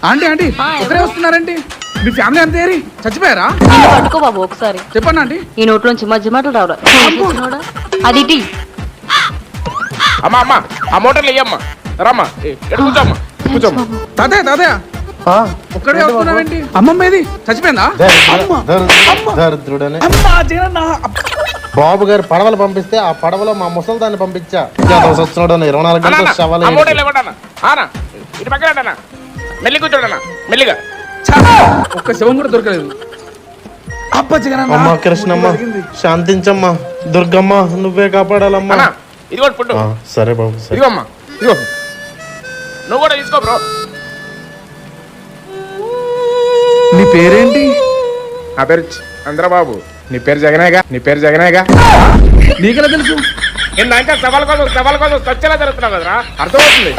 Aunty aunty ఒకరే వస్తున్నారండి. మీ family అంతా ఏరి చచ్చిపోయారా? పట్టుకో బాబు ఒకసారి. చెప్పండి ఆంటీ. ఈ నోట్లోంచి మధ్య మాటలు రావురా. అది టీ. అమ్మా అమ్మా ఆ మోటార్లు ఇయ్యమ్మా. రమ్మా కూర్చోమ్మా కూర్చోమ్మా. తాతయ్య తాతయ్య ఒక్కడే వస్తున్నావేంటి? అమ్మమ్మ ఏది చచ్చిపోయిందా? దరిద్రుడని అమ్మా జగనన్న. బాబు గారు పడవలు పంపిస్తే ఆ పడవలో మా ముసలిదాన్ని పంపించా. వస్తున్నాడు 24 గంటలు శవాలు. ఆ మోటార్లు ఇవ్వడన్నా ఆనా ఇటు పక్కన మెల్లి కూర్చోడన్నా మెల్లిగా. ఒక్క శవం కూడా దొరకలేదు. అబ్బా జగనన్న. అమ్మా కృష్ణమ్మ శాంతించమ్మా. దుర్గమ్మ నువ్వే కాపాడాలమ్మా. ఇదిగో ఫుడ్. సరే బాబు సరే. ఇదిగోమ్మా ఇదిగో నువ్వు కూడా తీసుకో బ్రో. నీ పేరేంటి? నా పేరు చంద్రబాబు. నీ పేరు జగనేగా. నీ పేరు జగనేగా. నీకెలా తెలుసు? నేను ఇంకా సవాల్ కోసం చచ్చేలా జరుగుతున్నావు కదరా, అర్థమవుతుంది.